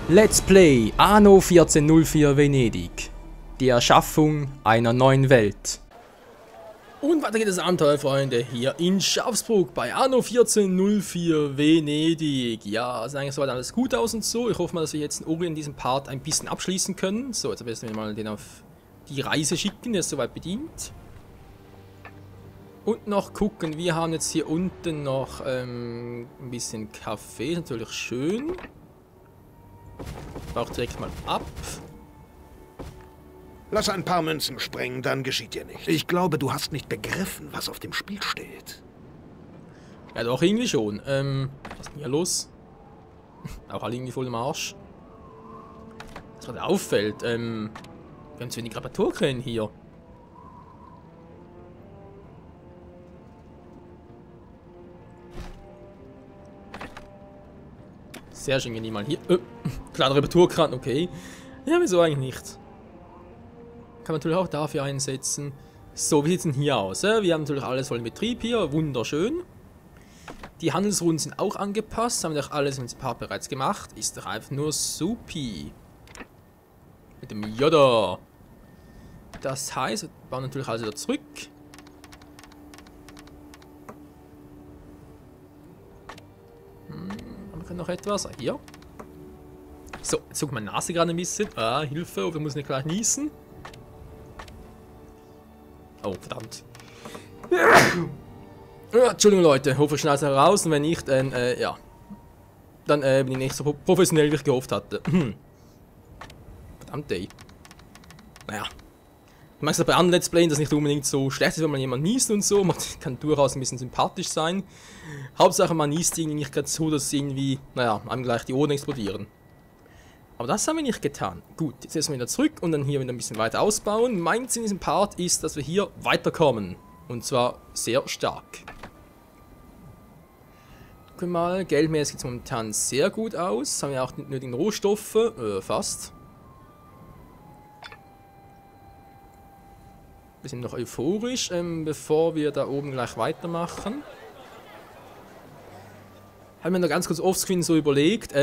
Let's Play Anno 1404 Venedig. Die Erschaffung einer neuen Welt. Und weiter geht das Abenteuer, Freunde, hier in Schafsburg bei Anno 1404 Venedig. Ja, es sieht eigentlich soweit alles gut aus und so. Ich hoffe mal, dass wir jetzt oben in diesem Part ein bisschen abschließen können. So, jetzt werden wir mal den auf die Reise schicken, der ist soweit bedient. Und noch gucken, wir haben jetzt hier unten noch ein bisschen Kaffee, natürlich schön. Auch direkt mal ab. Lass ein paar Münzen springen, dann geschieht dir nichts. Ich glaube, du hast nicht begriffen, was auf dem Spiel steht. Ja, doch, irgendwie schon. Was ist denn hier los? Auch alle irgendwie voll im Arsch. Was gerade auffällt, wir haben zu wenig Reparaturkränen hier. Sehr schön, wenn die mal hier. Kleiner Reparaturkran, okay. Ja, wieso eigentlich nicht? Kann man natürlich auch dafür einsetzen. So, wie sieht es denn hier aus? Wir haben natürlich alles voll in Betrieb hier, wunderschön. Die Handelsrunden sind auch angepasst, haben wir doch alles im Part bereits gemacht. Ist doch einfach nur supi. Mit dem Yoda. Das heißt, wir bauen natürlich alles wieder zurück. Haben wir noch etwas? Hier. So, jetzt zuckt meine Nase gerade ein bisschen. Ah, Hilfe, wir müssen nicht gleich niesen. Oh, verdammt. Ja, Entschuldigung, Leute. Hoffe, ich schneide es heraus. Und wenn nicht, dann, ja. Dann bin ich nicht so professionell, wie ich gehofft hatte. Verdammt, ey. Naja. Ich mag es bei anderen Let's Plays, dass nicht unbedingt so schlecht ist, wenn man jemand niest und so. Man kann durchaus ein bisschen sympathisch sein. Hauptsache, man niest irgendwie nicht gerade so, dass irgendwie, naja, einem gleich die Ohren explodieren. Aber das haben wir nicht getan. Gut, jetzt erstmal wieder zurück und dann hier wieder ein bisschen weiter ausbauen. Mein Ziel in diesem Part ist, dass wir hier weiterkommen. Und zwar sehr stark. Gucken wir mal, geldmäßig sieht es momentan sehr gut aus. Haben wir auch die nötigen Rohstoffe, fast. Wir sind noch euphorisch, bevor wir da oben gleich weitermachen. Haben wir noch ganz kurz offscreen so überlegt,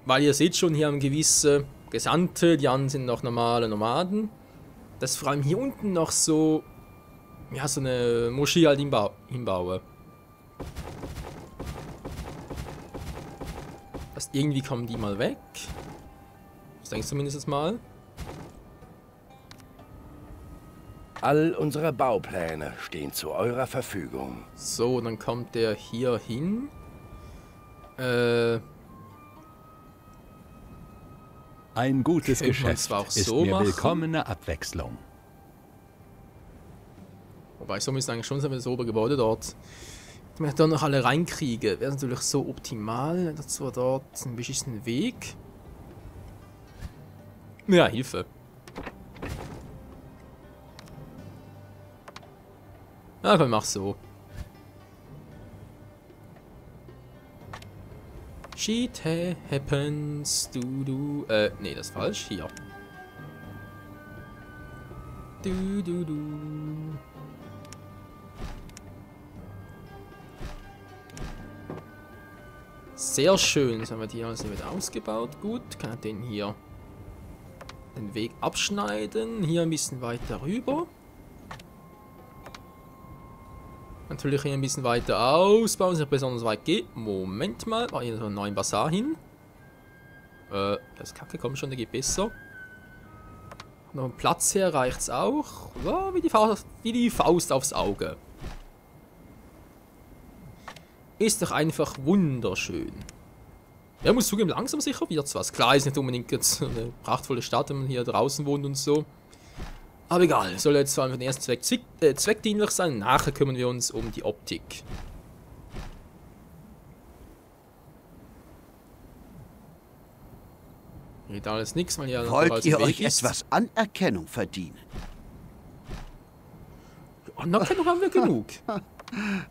weil ihr seht schon, hier haben gewisse Gesandte, die anderen sind noch normale Nomaden. Dass vor allem hier unten noch so, ja, so eine Moschee halt hinbaue. Das irgendwie kommen die mal weg. Das denke ich zumindest mal. All unsere Baupläne stehen zu eurer Verfügung. So, dann kommt der hier hin. Ein gutes Geschäft zwar auch ist so mir machen. willkommene Abwechslung. Wobei, so müssen eigentlich schon sein, das Obergebäude dort. Wenn ich da noch alle reinkriege, wäre es natürlich so optimal. Dazu dort einen beschissenen Weg. Ja, Hilfe. Ja, komm, mach so. Shit happens, nee, das ist falsch. Hier. Sehr schön. Das haben wir die also wieder ausgebaut. Gut, kann den hier den Weg abschneiden. Hier ein bisschen weiter rüber. Natürlich hier ein bisschen weiter ausbauen, sich besonders weit geht. Moment mal, mach hier so einen neuen Bazar hin. Das ist kacke, komm schon, der geht besser. Noch ein Platz her reicht's auch. Ja, wie die Faust aufs Auge. Ist doch einfach wunderschön. Ja, muss zugeben, langsam sicher wird's was. Klar, ist nicht unbedingt jetzt eine prachtvolle Stadt, wenn man hier draußen wohnt und so. Aber egal, soll jetzt vor allem für den ersten Zweck zweckdienlich sein. Nachher kümmern wir uns um die Optik. Geht alles nichts, weil hier wollt ihr euch etwas Anerkennung verdienen? Anerkennung haben wir genug.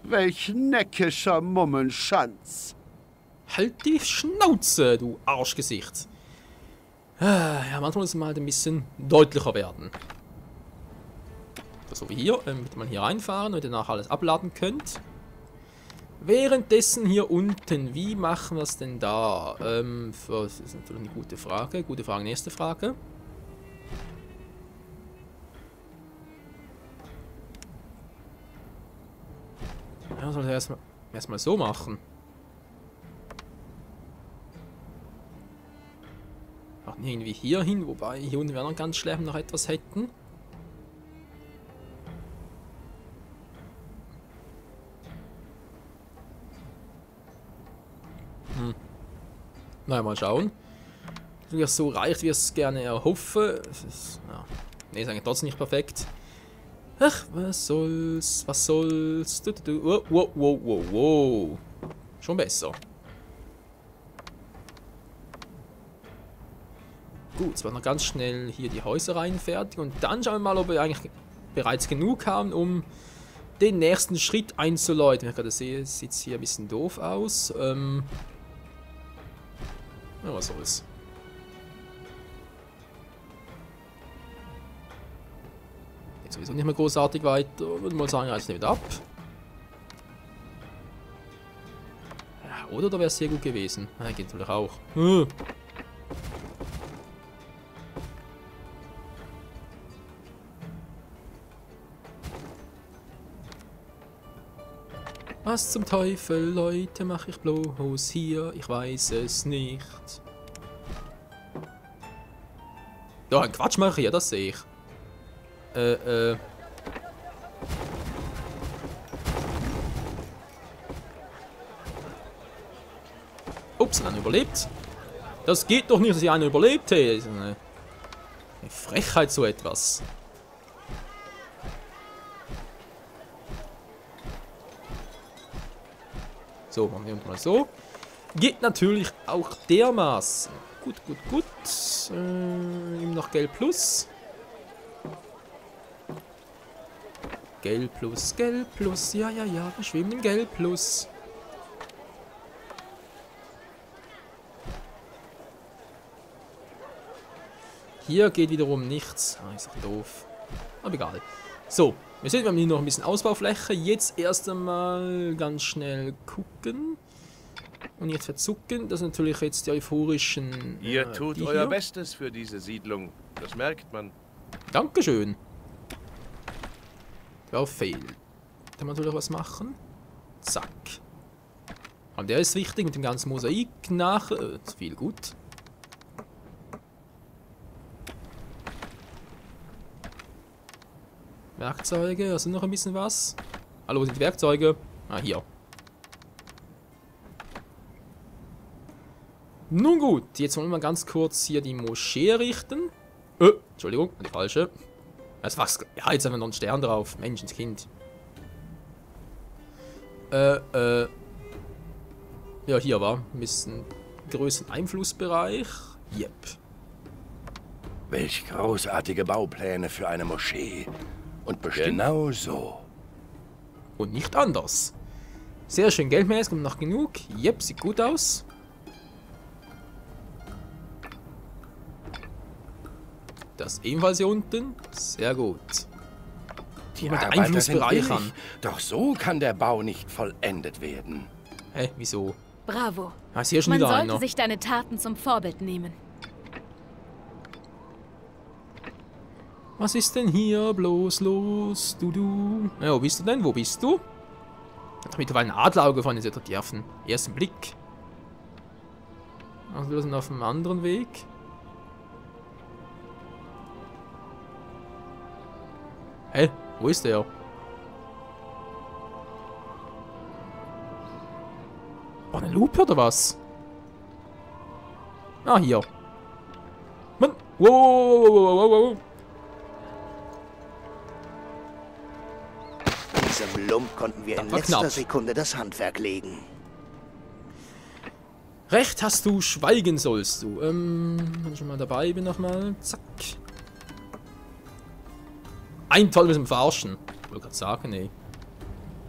Welch neckischer Mummenschanz. Halt die Schnauze, du Arschgesicht. Ja, manchmal muss es mal halt ein bisschen deutlicher werden. So wie hier, damit man hier reinfahren und danach alles abladen könnt. Währenddessen hier unten, wie machen wir es denn da? Das ist natürlich eine gute Frage. Gute Frage, nächste Frage. Ja, soll ich erstmal so machen. Ach, irgendwie hier hin, wobei hier unten wäre noch ganz schlecht, wenn wir noch etwas hätten. Na, mal schauen. Wenn es so reicht, wie ich es gerne erhoffe. Ja. Ne, ist eigentlich trotzdem nicht perfekt. Ach, was soll's, was soll's. Wow, wow, wow, wow, wow. Schon besser. Gut, jetzt werden wir ganz schnell hier die Häuser reinfertigen. Und dann schauen wir mal, ob wir eigentlich bereits genug haben, um den nächsten Schritt einzuläuten. Wie ich gerade sehe, sieht es hier ein bisschen doof aus. Ja, was soll's. Jetzt sowieso nicht mehr großartig weiter. Würde mal sagen, jetzt nicht ab. Ja, oder da wäre es sehr gut gewesen. Ja, geht natürlich auch. Was zum Teufel, Leute, mache ich bloß hier? Ich weiß es nicht. Ja, ein Quatsch mache ich hier, das sehe ich. Ups, einer überlebt. Das geht doch nicht, dass hier einer überlebt. Hey. Das ist eine Frechheit, so etwas. So, machen wir mal so. Geht natürlich auch dermaßen. Gut, gut, gut. Ihm noch Geld plus. Geld plus, Geld plus. Ja, ja, ja, wir schwimmen in Geld plus. Hier geht wiederum nichts. Ah, ist doch doof. Aber egal. So, wir sehen, wir haben hier noch ein bisschen Ausbaufläche. Jetzt erst einmal ganz schnell gucken. Und jetzt verzucken. Das sind natürlich jetzt die euphorischen... Ihr tut euer Bestes für diese Siedlung. Das merkt man. Dankeschön. Ja, fail. Kann man natürlich was machen. Zack. Und der ist wichtig mit dem ganzen Mosaik nach... viel gut. Werkzeuge, also noch ein bisschen was. Hallo, wo sind die Werkzeuge? Ah, hier. Nun gut, jetzt wollen wir mal ganz kurz hier die Moschee richten. Entschuldigung, die falsche. Das war's. Ja, jetzt haben wir noch einen Stern drauf. Menschenskind. Ja, hier war ein bisschen größeren Einflussbereich. Yep. Welch großartige Baupläne für eine Moschee. Und bestimmt genau so. Und nicht anders. Sehr schön geldmäßig, kommt noch genug. Yep, sieht gut aus. Das ebenfalls hier unten. Sehr gut. Die der Einflussbereich an. Doch so kann der Bau nicht vollendet werden. Hä, wieso? Bravo. Ah, ist hier schon Man wieder sollte einer. sich deine Taten zum Vorbild nehmen. Was ist denn hier bloß los, du? Ja, wo bist du denn? Wo bist du? Hat doch mittlerweile ein Adlerauge von den Dürfen. Ersten Blick. Also wir sind auf einem anderen Weg. Hä? Wo ist der? War eine Lupe oder was? Ah, hier. Mann. Wow, wow, wow, wow, wow. Diesem Lump konnten wir in letzter Sekunde das Handwerk legen. Recht hast du, schweigen sollst du. Wenn ich schon mal dabei bin nochmal. Zack. Ein Fall müssen wir verarschen. Ich wollte gerade sagen, nee.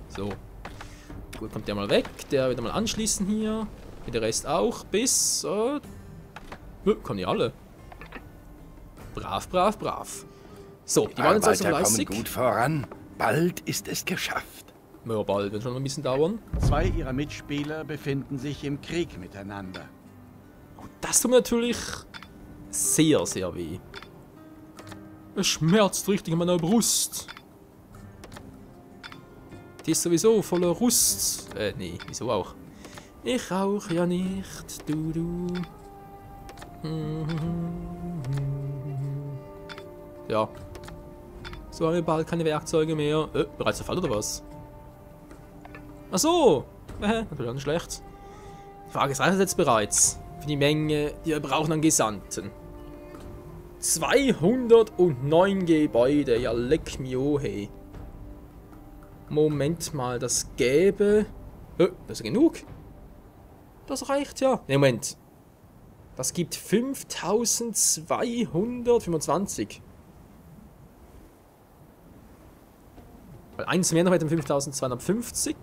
So. Gut, kommt der mal weg. Der wieder mal anschließen hier. Wie der Rest auch. Bis... kommen die alle. Brav, brav, brav. So, die waren jetzt also fleißig. Kommen gut voran. Bald ist es geschafft. Ja, bald, wird schon ein bisschen dauern. 2 ihrer Mitspieler befinden sich im Krieg miteinander. Das tut mir natürlich sehr, sehr weh. Es schmerzt richtig in meiner Brust. Die ist sowieso voller Rust. Nee, wieso auch? Ich rauche ja nicht, du. Ja. So haben wir bald keine Werkzeuge mehr. Bereits der Fall oder was? Ach so. Natürlich auch nicht schlecht. Die Frage ist, reicht das jetzt bereits? Für die Menge, die wir brauchen an Gesandten. 209 Gebäude. Ja, leck mich oh, hey. Moment mal, das gäbe... das ist ja genug. Das reicht ja. Ne, Moment. Das gibt 5225. Weil eins mehr noch mit dem 5250.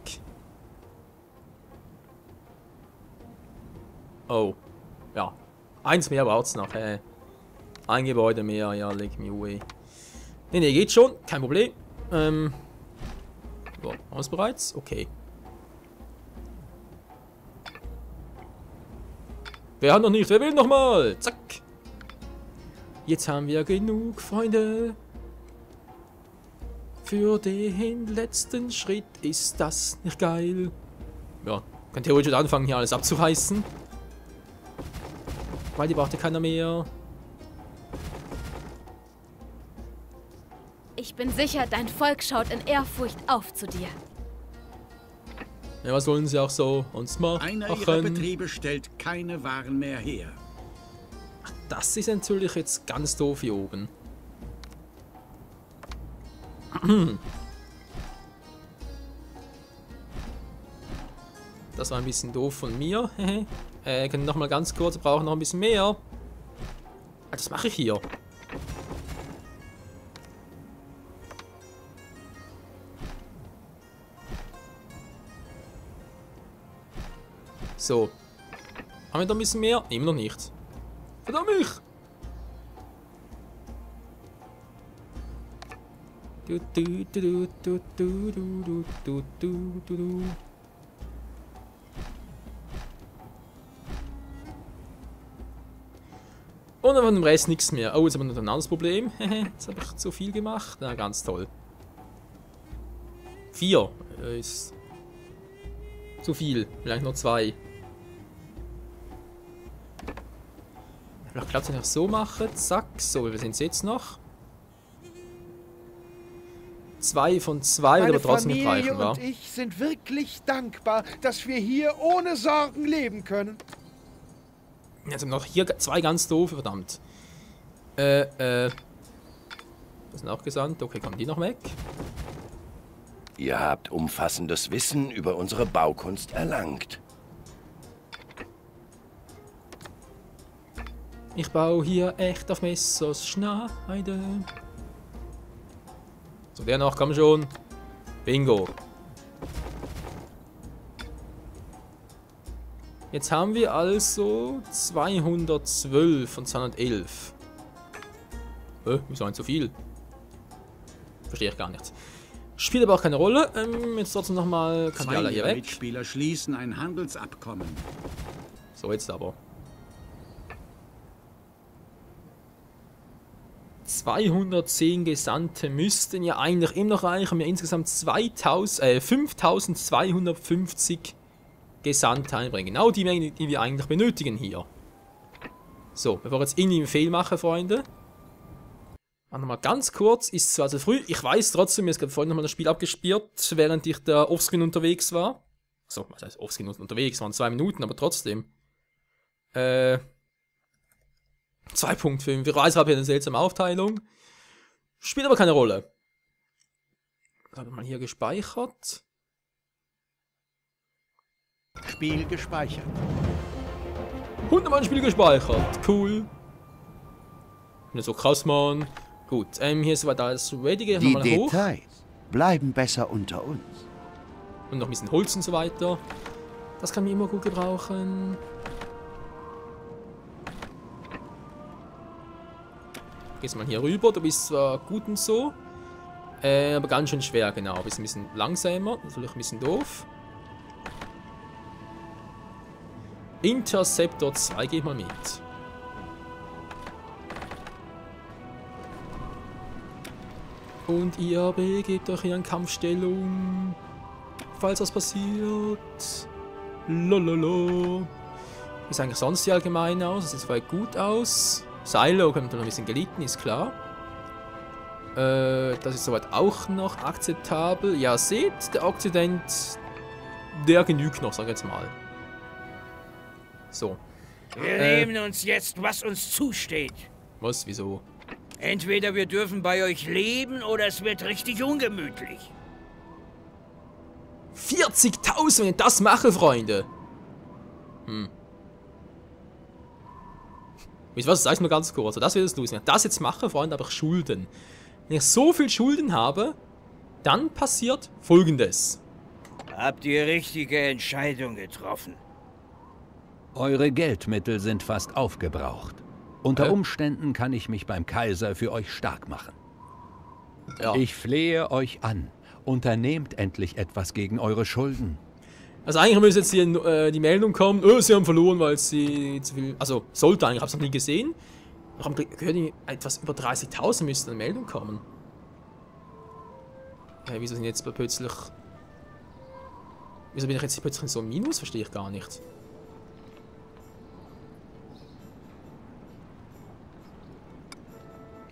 Oh. Ja. Eins mehr braucht's noch. Ein Gebäude mehr. Ja, leg mich away. Ne, geht schon. Kein Problem. So, haben wir es bereits? Okay. Wer hat noch nicht? Wer will noch mal? Zack. Jetzt haben wir genug, Freunde. Für den letzten Schritt ist das nicht geil. Ja, kann theoretisch anfangen, hier alles abzureißen. Weil die braucht ja keiner mehr. Ich bin sicher, dein Volk schaut in Ehrfurcht auf zu dir. Ja, was wollen sie auch so uns machen? Einer ihrer Betriebe stellt keine Waren mehr her. Ach, das ist natürlich jetzt ganz doof hier oben. Das war ein bisschen doof von mir. Können noch mal ganz kurz, wir brauchen noch ein bisschen mehr. Das mache ich hier. So. Haben wir da ein bisschen mehr? Immer noch nicht. Verdammt mich! Und dann von dem Rest nichts mehr. Oh, jetzt haben wir noch ein anderes Problem. Jetzt habe ich zu viel gemacht. Na, ganz toll. 4 ist zu viel. Vielleicht noch 2. Vielleicht klappt es, wenn ich so mache. Zack. So, wir sind es jetzt noch. 2 von 2, aber trotzdem nicht reichen, wa? Und ich sind wirklich dankbar, dass wir hier ohne Sorgen leben können. Jetzt haben wir noch hier 2 ganz doofe, verdammt. Das sind auch gesandt. Okay, kommen die noch weg? Ihr habt umfassendes Wissen über unsere Baukunst erlangt. Ich baue hier echt auf Messers Schneide. So, der noch, komm schon. Bingo. Jetzt haben wir also 212 von 211. Wieso ein zu viel? Verstehe ich gar nicht. Spielt aber auch keine Rolle. Jetzt trotzdem nochmal. Kann die alle hier weg. Mitspieler schließen ein Handelsabkommen. So, jetzt aber. 210 Gesandte müssten ja eigentlich immer noch reichen. Wir insgesamt 5250 Gesandte einbringen. Genau die Menge, die wir eigentlich benötigen hier. So, bevor ich jetzt irgendwie einen Fehl mache, Freunde. Machen wir mal ganz kurz. Ist zwar zu früh. Ich weiß trotzdem, mir ist gerade vorhin nochmal das Spiel abgespielt, während ich da offscreen unterwegs war. So, was heißt offscreen unterwegs? Waren 2 Minuten, aber trotzdem. 2.5. Ich weiß, habe hier eine seltsame Aufteilung. Spielt aber keine Rolle. Haben wir mal hier gespeichert. Spiel gespeichert. 100 Spiel gespeichert. Cool. Nicht so krass, Mann. Gut, hier ist soweit alles ready. Gehen wir mal hoch. Details bleiben besser unter uns. Und noch ein bisschen Holz und so weiter. Das kann man immer gut gebrauchen. Gehst mal hier rüber, du bist zwar gut und so. Aber ganz schön schwer, genau. Ein bisschen langsamer. Natürlich ein bisschen doof. Interceptor 2 geht mal mit. Und ihr begebt euch in Kampfstellung. Falls was passiert. Lololo. Wie sieht eigentlich sonst die allgemein aus? Das sieht voll gut aus. Silo kommt noch ein bisschen gelitten, ist klar. Das ist soweit auch noch akzeptabel. Ja, seht, der Okzident, der genügt noch, sag ich jetzt mal. So. Wir nehmen uns jetzt, was uns zusteht. Was? Wieso? Entweder wir dürfen bei euch leben oder es wird richtig ungemütlich. 40.000, wenn ich das mache, Freunde. Wisst ihr was? Sag's mir ganz kurz. Das wird es los. Wenn ich das jetzt mache, Freunde, habe ich Schulden. Wenn ich so viel Schulden habe, dann passiert Folgendes. Habt ihr richtige Entscheidung getroffen? Eure Geldmittel sind fast aufgebraucht. Unter Umständen kann ich mich beim Kaiser für euch stark machen. Ja. Ich flehe euch an. Unternehmt endlich etwas gegen eure Schulden. Also eigentlich müsste jetzt hier die Meldung kommen, sie haben verloren, weil sie zu viel... Also sollte eigentlich, ich habe es noch nie gesehen. Ich habe gehört, etwas über 30.000 müsste eine Meldung kommen. Wieso sind jetzt plötzlich... Wieso bin ich jetzt plötzlich in so einem Minus? Verstehe ich gar nicht.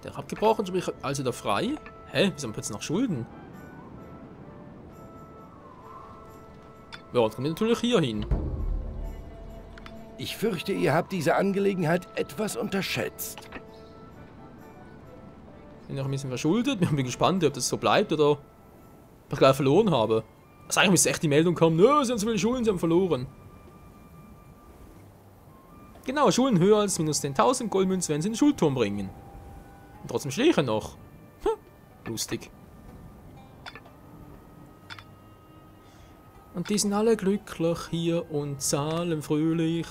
Der hat abgebrochen, sprich also da frei. Hä? Wieso haben wir plötzlich noch Schulden? Ja, dann kommen wir natürlich hier hin. Ich fürchte, ihr habt diese Angelegenheit etwas unterschätzt. Bin noch ein bisschen verschuldet. Ich bin gespannt, ob das so bleibt oder ob ich gleich verloren habe. Also eigentlich müsste echt die Meldung kommen, nö, sie haben so viele Schulden, sie haben verloren. Genau, Schulden höher als minus 10.000 Goldmünzen, wenn sie in den Schulturm bringen. Und trotzdem stehe ich noch. Lustig. Und die sind alle glücklich hier und zahlen fröhlich.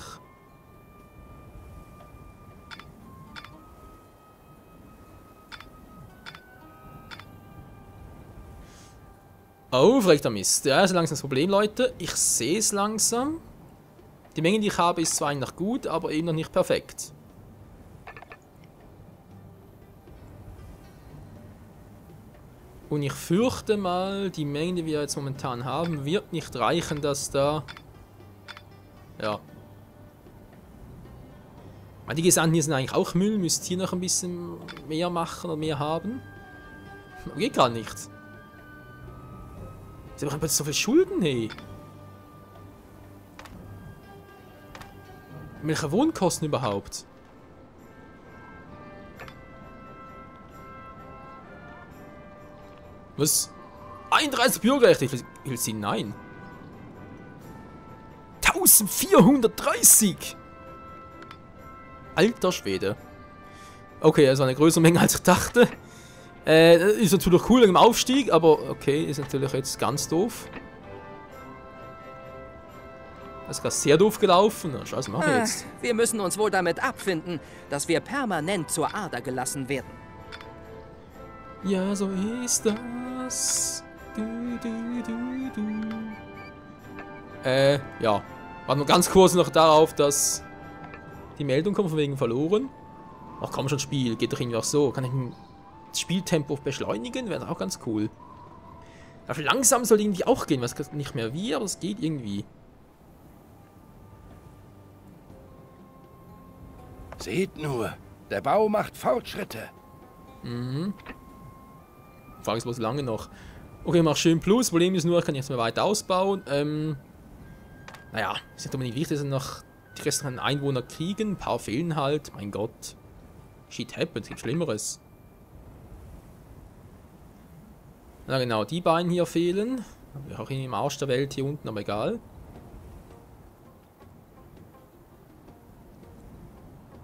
Oh, verreckter Mist. Ja, ist langsam das Problem, Leute. Ich sehe es langsam. Die Menge, die ich habe, ist zwar eigentlich gut, aber eben noch nicht perfekt. Und ich fürchte mal, die Menge, die wir jetzt momentan haben, wird nicht reichen, dass da... Ja. Die Gesandten hier sind eigentlich auch Müll, müsst hier noch ein bisschen mehr machen oder mehr haben. Geht gar nicht. Sie haben plötzlich so viele Schulden, hey. Welche Wohnkosten überhaupt? Was? 31 Bürgerrechte? Ich will sie nein. 1430! Alter Schwede. Okay, also eine größere Menge als ich dachte. Ist natürlich cool im Aufstieg, aber okay, ist natürlich jetzt ganz doof. Das ist gerade sehr doof gelaufen. Na, Scheiße, machen wir jetzt. Wir müssen uns wohl damit abfinden, dass wir permanent zur Ader gelassen werden. Ja, so ist das. Ja. Warte nur ganz kurz noch darauf, dass die Meldung kommt von wegen verloren. Ach komm schon, Spiel. Geht doch irgendwie auch so. Kann ich das Spieltempo beschleunigen? Wäre auch ganz cool. Aber langsam soll irgendwie auch gehen. Was nicht mehr wie, aber es geht irgendwie. Seht nur, der Bau macht Fortschritte. Mhm. Frage ist bloß lange noch. Okay, mach schön Plus. Problem ist nur, ich kann jetzt mal weiter ausbauen. Naja, ist nicht unbedingt wichtig, dass noch die restlichen Einwohner kriegen. Ein paar fehlen halt. Mein Gott. Shit happens, gibt Schlimmeres. Na genau, die beiden hier fehlen. Auch im Arsch der Welt hier unten, aber egal.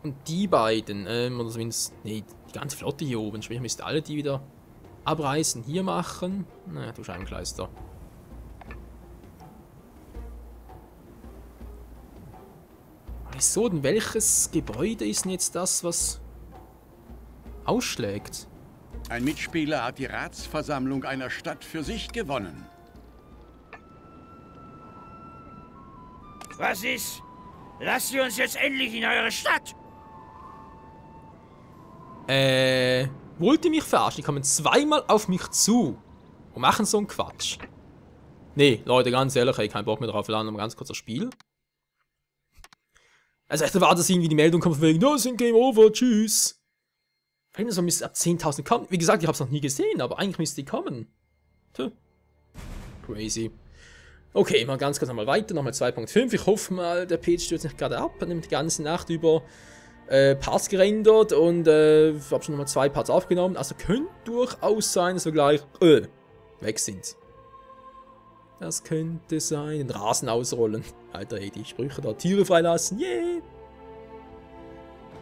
Und die beiden, oder zumindest, nee, die ganze Flotte hier oben. Sprich, müsst alle die wieder abreißen, hier machen. Naja, du Scheibenkleister. Wieso denn? Welches Gebäude ist denn jetzt das, was ausschlägt? Ein Mitspieler hat die Ratsversammlung einer Stadt für sich gewonnen. Was ist? Lasst ihr uns jetzt endlich in eure Stadt! Wollt ihr mich verarschen? Die kommen zweimal auf mich zu und machen so einen Quatsch. Nee, Leute, ganz ehrlich, ich habe keinen Bock mehr drauf. Laden wir ganz kurz das Spiel. Also ich erwarte, dass irgendwie die Meldung kommt von wegen, no, sind Game Over, tschüss. Wenn so müsste ab 10.000 kommen. Wie gesagt, ich habe es noch nie gesehen, aber eigentlich müsste die kommen. Tja. Crazy. Okay, mal ganz kurz nochmal weiter, nochmal 2.5. Ich hoffe mal, der Page stürzt nicht gerade ab. Er nimmt die ganze Nacht über Parts gerendert und ich habe schon nochmal 2 Parts aufgenommen. Also könnte durchaus sein, dass wir gleich weg sind. Das könnte sein. Den Rasen ausrollen. Alter, ey, die Sprüche da. Tiere freilassen. Yeah!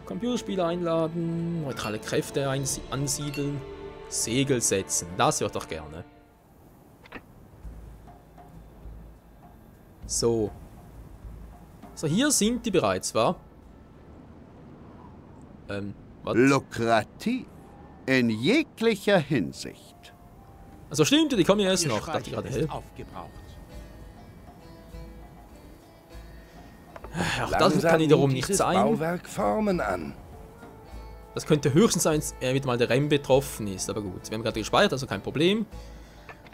Computerspiele einladen. Neutrale Kräfte ansiedeln. Segel setzen. Das höre ich doch gerne. So. So, hier sind die bereits, wa? Was? Lukrativ. In jeglicher Hinsicht. Also stimmt, die kommen ja erst noch. Dachte ich gerade, hell. Auch das kann wiederum nicht sein. Bauwerk Formen an. Das könnte höchstens sein, wenn mal der Rem betroffen ist. Aber gut, wir haben gerade gespeichert, also kein Problem.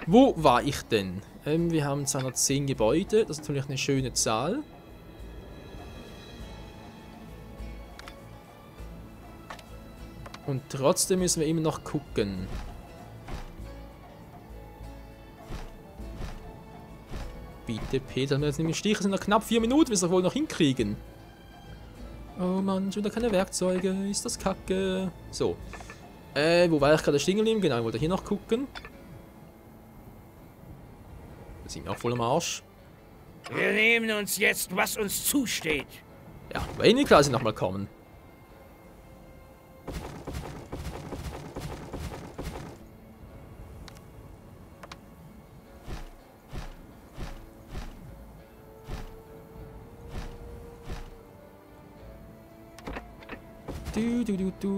Wo war ich denn? Wir haben 210 Gebäude. Das ist natürlich eine schöne Zahl. Und trotzdem müssen wir immer noch gucken. Bitte, Peter, jetzt nämlich Stiche sind noch knapp 4 Minuten, wir es doch wohl noch hinkriegen. Oh Mann, schon wieder keine Werkzeuge, ist das kacke. So. Wo war ich gerade stehen geblieben? Genau, ich wollte hier noch gucken. Da sind wir auch voll am Arsch. Wir nehmen uns jetzt, was uns zusteht. Ja, wenn klar sie nochmal kommen.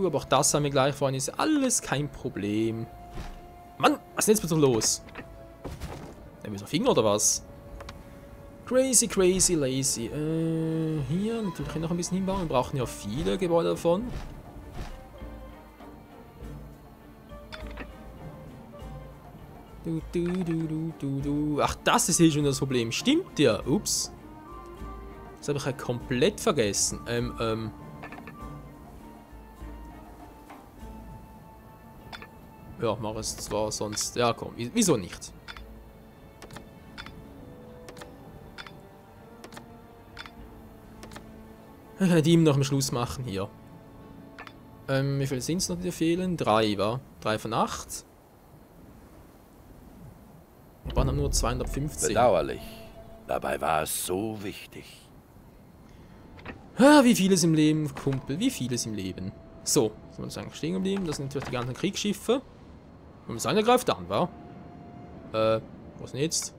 Aber auch das haben wir gleich vorhin. Ist alles kein Problem. Mann, was ist denn jetzt bitte los? Haben wir so Finger oder was? Crazy, crazy, lazy. Hier natürlich noch ein bisschen hinbauen. Wir brauchen ja viele Gebäude davon. Ach, das ist hier schon das Problem. Stimmt ja. Ups. Das habe ich ja komplett vergessen. Ja, mach es zwar sonst. Ja, komm. Wieso nicht? Ich kann die noch am Schluss machen hier. Wie viele sind es noch, die dir fehlen? 3, wa? 3 von 8. Wir waren nur 215. Bedauerlich. Dabei war es so wichtig. Ah, wie vieles im Leben, Kumpel. Wie vieles im Leben. So, sind wir uns eigentlich stehen geblieben. Das sind natürlich die ganzen Kriegsschiffe. Und das eine greift an, wa? Was denn jetzt?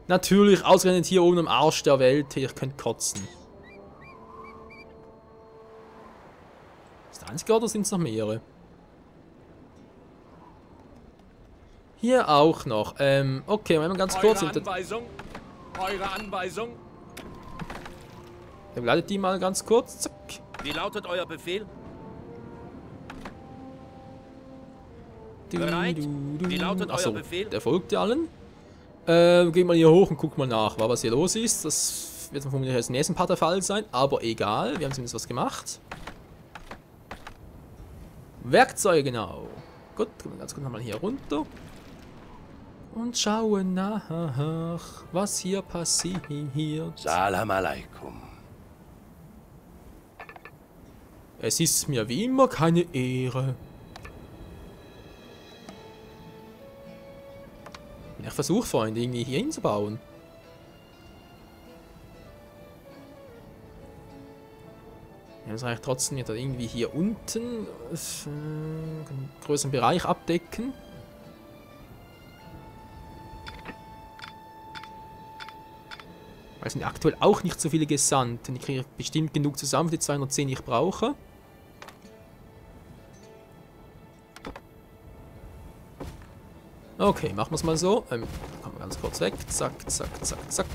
Natürlich, ausgerechnet hier oben am Arsch der Welt. Ich könnte kotzen. Ist das einzige oder sind es noch mehrere? Hier auch noch. Okay, mal ganz kurz. Eure Anweisung. Dann begleitet die mal ganz kurz. Zack. Wie lautet euer Befehl? Bereit? Wie lautet euer Befehl? Der folgt ja allen. Gehen mal hier hoch und gucken mal nach, was hier los ist. Das wird vermutlich als nächsten Part der Fall sein, aber egal. Wir haben zumindest was gemacht. Werkzeuge, genau. Gut, gehen wir ganz kurz nochmal hier runter. Und schauen nach, was hier passiert. Salam alaikum. Es ist mir wie immer keine Ehre. Ich versuche, Freunde, irgendwie hier hinzubauen. Ja, das reicht trotzdem nicht irgendwie hier unten einen größeren Bereich abdecken. Weil es sind aktuell auch nicht so viele gesandt. Und ich kriege bestimmt genug zusammen für die 210, die ich brauche. Okay, machen wir es mal so. Kommen wir ganz kurz weg. Zack, zack, zack, zack.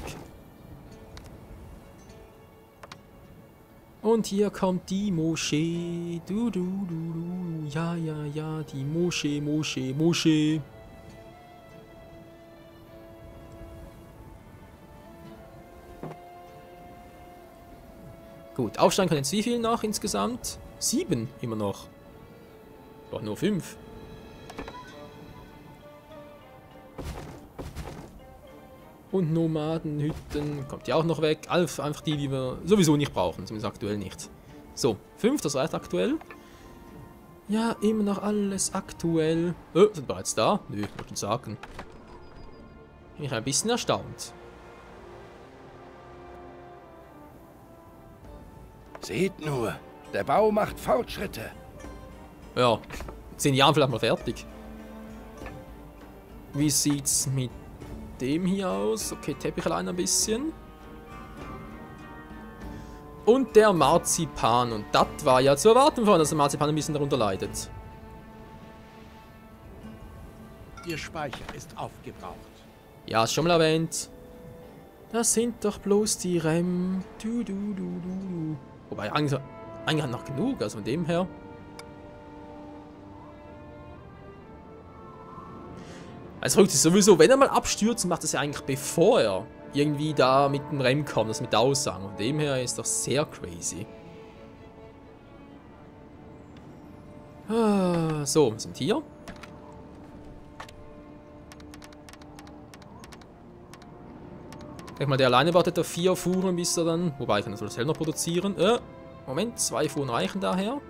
Und hier kommt die Moschee. Du, du, du, du. Ja, ja, ja, die Moschee, Moschee, Moschee. Gut, aufsteigen können jetzt wie viel noch insgesamt? 7 immer noch. Doch nur 5. Und Nomadenhütten kommt ja auch noch weg. Einfach die, die wir sowieso nicht brauchen. Zumindest aktuell nicht. So, 5, das reicht aktuell. Ja, immer noch alles aktuell. Oh, sind bereits da? Nö, ich wollte sagen. Bin ich ein bisschen erstaunt. Seht nur, der Bau macht Fortschritte. Ja, in 10 Jahren vielleicht mal fertig. Wie sieht's mit dem hier aus? Okay, Teppich allein ein bisschen. Und der Marzipan. Und das war ja zu erwarten von, dass der Marzipan ein bisschen darunter leidet. Ihr Speicher ist aufgebraucht. Ja, ist schon mal erwähnt. Das sind doch bloß die REM. Wobei, eigentlich hat noch genug, also von dem her. Also verrückt ist sowieso, wenn er mal abstürzt, macht das ja eigentlich bevor er irgendwie da mit dem REM kommt, das mit der Aussage. Von dem her ist das sehr crazy. So, wir sind hier. Denk mal, der alleine wartet auf 4 Fuhren, bis er dann... Wobei, ich kann das noch produzieren. Moment, 2 Fuhren reichen daher.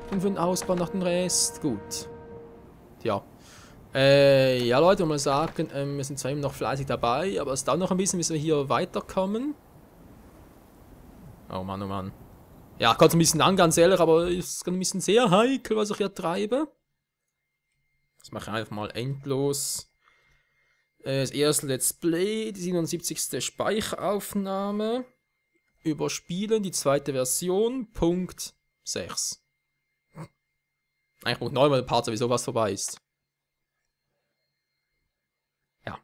Und für den Ausbau noch den Rest. Gut. Ja. Ja, Leute, mal sagen, wir sind zwar immer noch fleißig dabei, aber es dauert noch ein bisschen, bis wir hier weiterkommen. Oh Mann, oh Mann. Ja, kommt ein bisschen an, ganz ehrlich, aber ist ein bisschen sehr heikel, was ich hier treibe. Das mache ich einfach mal endlos. Das erste Let's Play, die 77. Speicheraufnahme. Überspielen, die zweite Version, Punkt 6. Eigentlich Punkt 9, weil der Part sowieso was vorbei ist. Ja.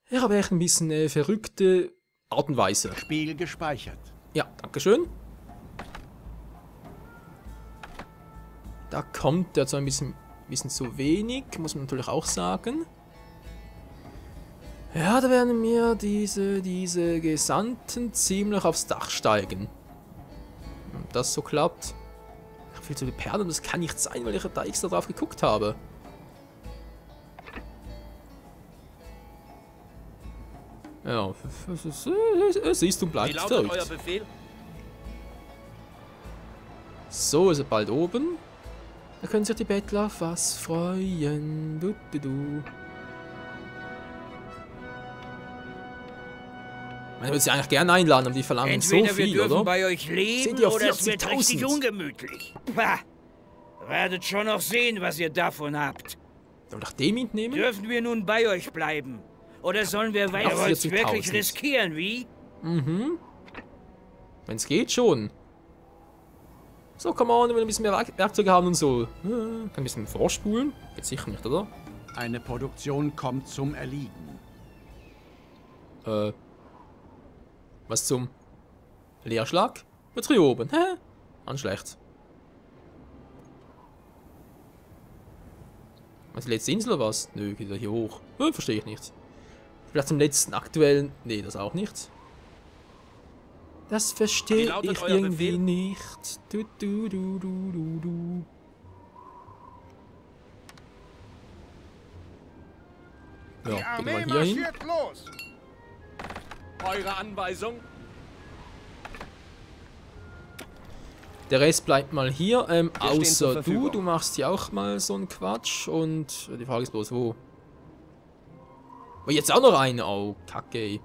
Ich habe echt ein bisschen verrückte Art und Weise. Spiel gespeichert. Ja, dankeschön. Da kommt der zwar ein bisschen zu wenig, muss man natürlich auch sagen. Ja, da werden mir diese Gesandten ziemlich aufs Dach steigen. Wenn das so klappt. Ich habe viel zu viele Perlen, das kann nicht sein, weil ich da extra drauf geguckt habe. Ja, es ist und bleibt verrückt. So, ist er bald oben. Da können sich die Bettler auf was freuen. Man würde sie eigentlich gerne einladen, aber die verlangen entweder so viel, wir dürfen oder? bei euch leben, oder es wird richtig ungemütlich. Pah. Werdet schon noch sehen, was ihr davon habt. Soll ich den mitnehmen? Dürfen wir nun bei euch bleiben? Oder sollen wir weiter wirklich riskieren, wie? Mhm. Wenn es geht, schon. So, come on, wenn wir ein bisschen mehr Werkzeuge haben und so. Kann ein bisschen vorspulen? Geht sicher nicht, oder? Eine Produktion kommt zum Erliegen. Was zum Leerschlag? Wird hier oben. Hä? An schlecht. Was, die letzte Insel oder was? Nö, geht er hier hoch. Verstehe ich nicht. Vielleicht zum letzten aktuellen... Nee, das auch nicht. Das verstehe ich irgendwie nicht. Du. Ja, gehen wir mal hier hin. Los. Eure Anweisung? Der Rest bleibt mal hier, außer du machst ja auch mal so einen Quatsch und die Frage ist bloß wo. Oh, jetzt auch noch eine, oh, kacke.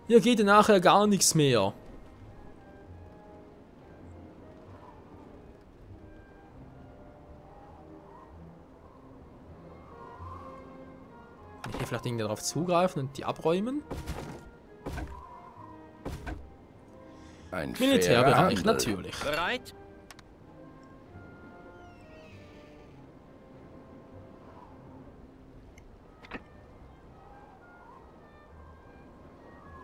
Hier geht ja nachher gar nichts mehr. Kann ich hier vielleicht irgendwie darauf zugreifen und die abräumen? Ein Militärbereich, natürlich. Bereit?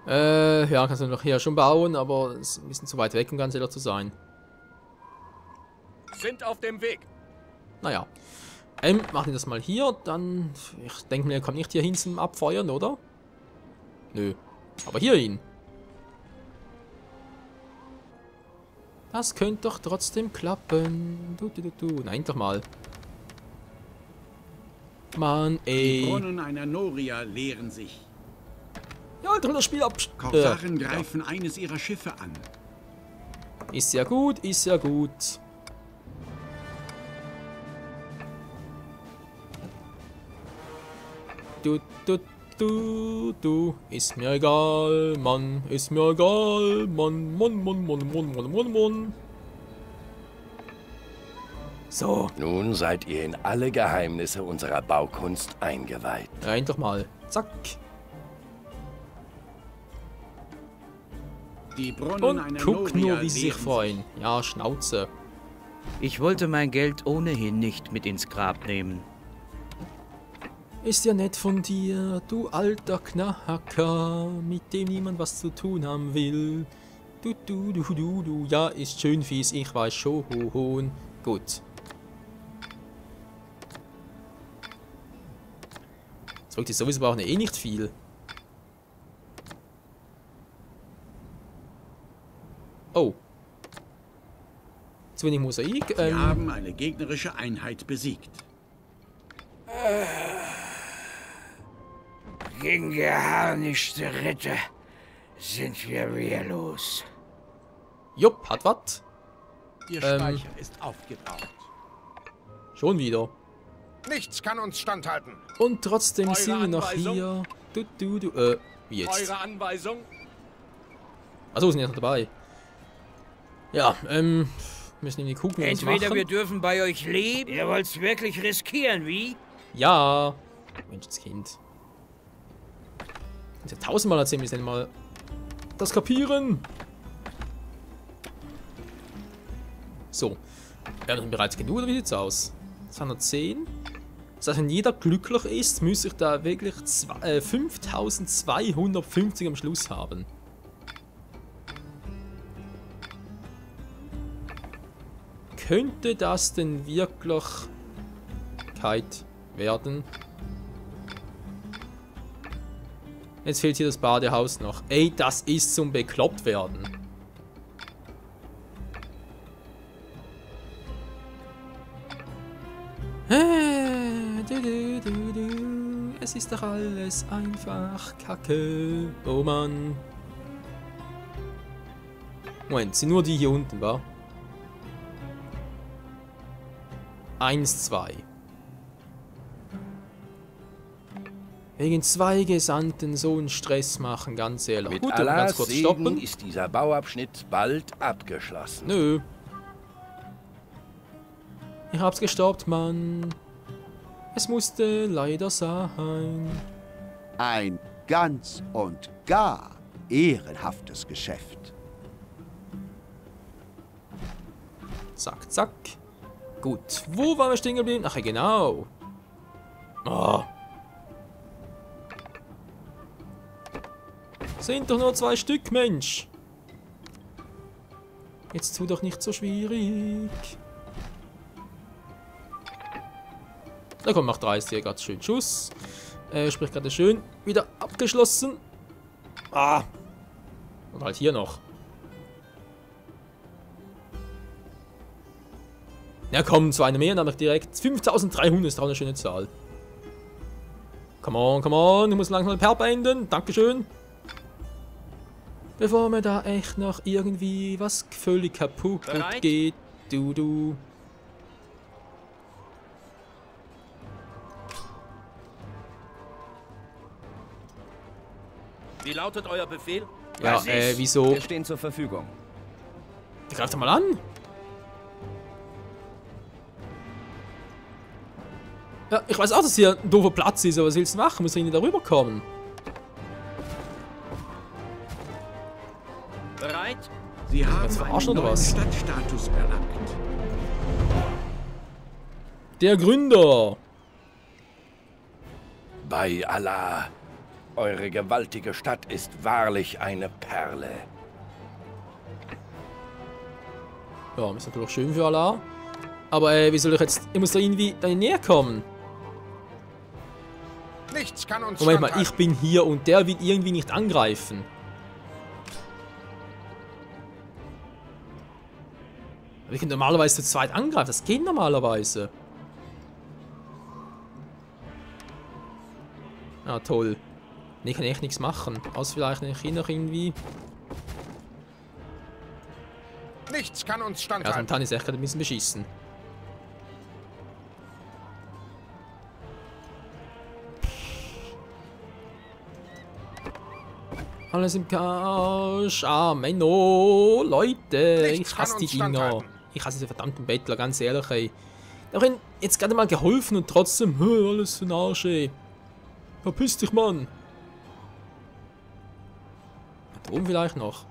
Ja, kannst du noch hier schon bauen, aber es ist ein bisschen zu weit weg, um ganz ehrlich zu sein. Sind auf dem Weg. Naja. Machen wir das mal hier, dann... Ich denke mir, er kommt nicht hier hin zum Abfeuern, oder? Nö. Aber hier hin. Das könnte doch trotzdem klappen. Nein, doch mal. Mann, ey. Die Brunnen einer Noria leeren sich. Ja, drück das Spiel ab. Korsaren greifen eines ihrer Schiffe an. Ist ja gut, ist ja gut. Du. Ist mir egal, Mann. Ist mir egal, Mann. Mann. So. Nun seid ihr in alle Geheimnisse unserer Baukunst eingeweiht. Rein doch mal. Zack. Die Brunnen Und einer guck Noria nur, wie sie sich freuen. Ja, Schnauze. Ich wollte mein Geld ohnehin nicht mit ins Grab nehmen. Ist ja nett von dir, du alter Knacker, mit dem niemand was zu tun haben will. Du. Ja, ist schön fies, ich weiß schon. Gut. Das wirkt jetzt sowieso brauchen eh nicht viel. Oh. Zu wenig Mosaik. Sie haben eine gegnerische Einheit besiegt. Gegen geharnischte Ritter sind wir wehrlos. Jupp, hat wat. Ihr Speicher ist aufgebraucht. Schon wieder. Nichts kann uns standhalten. Und trotzdem sind wir noch Anweisung? hier. Wie jetzt? Eure Anweisung? Achso, sind ja noch dabei. Ja, müssen irgendwie gucken, was wir Entweder machen. wir dürfen bei euch leben, ihr wollt's wirklich riskieren, wie? Ja. Menschenskind. Ja, 1000-mal erzählen wir es mal. Das kapieren. So. Werden wir bereits genug oder wie sieht's aus? 210. Das heißt, wenn jeder glücklich ist, müsste ich da wirklich 5250 am Schluss haben. Könnte das denn Wirklichkeit werden? Jetzt fehlt hier das Badehaus noch. Ey, das ist zum bekloppt werden. Es ist doch alles einfach Kacke. Oh Mann. Moment, sind nur die hier unten, wa? 1, 2. Wegen 2 Gesandten so einen Stress machen, ganz ehrlich. Mit Gut, dann Allahs ganz kurz Segen stoppen. ist dieser Bauabschnitt bald abgeschlossen. Nö. Ich hab's gestoppt, Mann. Es musste leider sein. Ein ganz und gar ehrenhaftes Geschäft. Zack, zack. Gut. Wo waren wir stehen geblieben? Ach ja, genau. Oh. Sind doch nur 2 Stück, Mensch. Jetzt tu doch nicht so schwierig. Na komm, mach 30 hier gerade schön Schuss. Sprich gerade schön. Wieder abgeschlossen. Ah. Und halt hier noch. Ja komm, zu einem mehr, dann direkt 5300 ist auch eine schöne Zahl. Come on, ich muss langsam den Part beenden. Dankeschön. Bevor mir da echt noch irgendwie was völlig kaputt geht. Du. Wie lautet euer Befehl? Ja, wieso? Wir stehen zur Verfügung. Greif doch mal an. Ja, ich weiß auch, dass hier ein doofer Platz ist, aber was willst du machen? Muss irgendwie darüber kommen. Bereit? Sie haben jetzt verarschen einen oder neuen was? Stadtstatus erlangt. Der Gründer. Bei Allah. Eure gewaltige Stadt ist wahrlich eine Perle. Ja, ist natürlich schön für Allah. Aber wie soll ich jetzt... Ich muss da irgendwie da näher kommen. Nichts kann uns Moment mal, ich bin hier und der will irgendwie nicht angreifen. Aber ich kann normalerweise zu zweit angreifen. Das geht normalerweise. Ah, toll. Nee, ich kann echt nichts machen. Außer vielleicht noch irgendwie... Nichts kann uns Ja, standhalten. momentan ist echt gerade ein bisschen beschissen. Alles im Chaos. Ah, Menno. Leute, ich hasse die Dinger. Ich hasse diese verdammten Bettler, ganz ehrlich, ey. Ich hab ihnen jetzt gerade mal geholfen und trotzdem, alles für den Arsch, ey. Verpiss dich, Mann. Da oben vielleicht noch.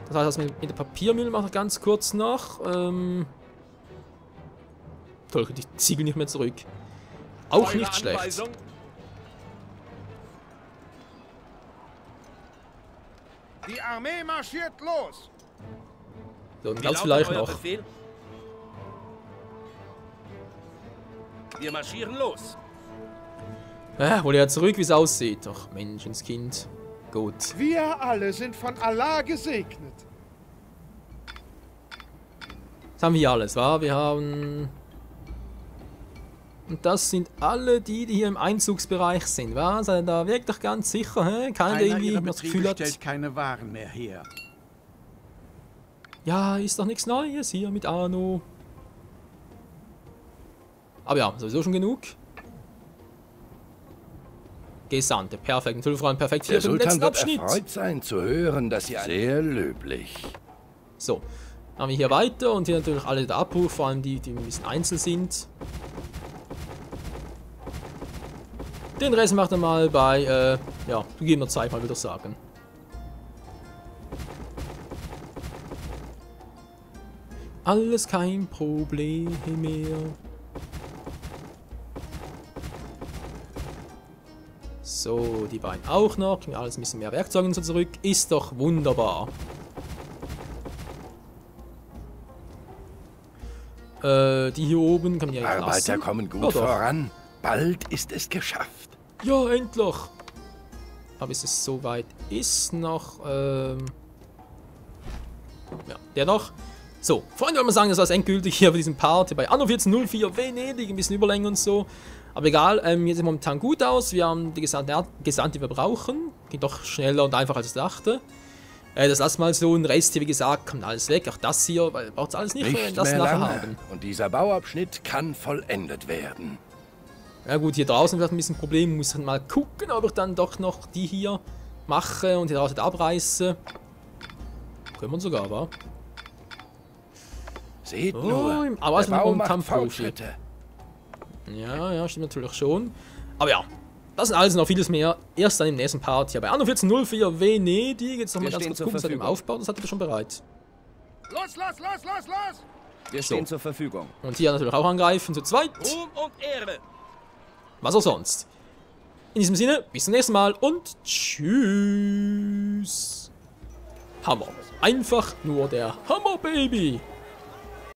Das heißt, das mit der Papiermühle macht er ganz kurz noch. Toll, die Ziegel nicht mehr zurück. Auch Eure nicht schlecht. Anweisung? Die Armee marschiert los. So, und Wie ganz lautet vielleicht euer noch. Befehl? Wir marschieren los. Wohl ja zurück, wie es aussieht. Ach, Menschenskind. Gut. Wir alle sind von Allah gesegnet. Das haben wir alles, wa? Wir haben... Und das sind alle die hier im Einzugsbereich sind, wa? Seid ihr da wirklich ganz sicher, hä? Keiner, der irgendwie das Gefühl hat... stellt keine Waren mehr her. Ja, ist doch nichts Neues hier mit Arno. Aber ja, sowieso schon genug. Gesandte, perfekt. Natürlich vor allem perfekt Der für den Sultan letzten wird Abschnitt. erfreut sein zu hören, dass ihr sehr löblich. So, dann haben wir hier weiter und hier natürlich alle der Abbruch, vor allem die ein bisschen einzeln sind. Den Rest macht er mal bei, ja, gegebener Zeit mal wieder sagen. Alles kein Problem mehr. So, die beiden auch noch. Kriegen wir alles ein bisschen mehr Werkzeuge und so zurück. Ist doch wunderbar. Die hier oben kann man ja Arbeiter lassen. kommen gut Ja, doch. voran. Bald ist es geschafft. Ja, endlich. Aber bis es soweit ist noch, ja, der noch. So, Freunde, wollen wir sagen, das war es endgültig hier für diesen Part hier bei Anno 1404 Venedig, ein bisschen Überlänge und so. Aber egal, hier sieht momentan gut aus. Wir haben die Gesandte, die wir brauchen. Geht doch schneller und einfacher als ich dachte. Das lassen wir mal so. Ein Rest hier, wie gesagt, kommt alles weg. Auch das hier, weil braucht es alles nicht mehr, wenn wir das mehr nachher lange. haben. Und dieser Bauabschnitt kann vollendet werden. Ja gut, hier draußen wird ein bisschen ein Problem. Muss dann mal gucken, ob ich dann doch noch die hier mache und hier draußen abreiße. Können wir sogar, wa? Seht Oh, nur, aber der Bau macht Kampfprofi. Fortschritte. Ja, stimmt natürlich schon. Aber ja, das sind alles noch vieles mehr. Erst dann im nächsten Part hier bei Anno 1404 Venedig. Jetzt noch mal ganz kurz gucken, seit dem Aufbau, das hat er schon bereit. Los, los, los, los, los! Wir stehen zur Verfügung. Und hier natürlich auch angreifen, zu zweit. Ruhm und Ehre. Was auch sonst. In diesem Sinne, bis zum nächsten Mal und tschüss. Hammer. Einfach nur der Hammer, Baby.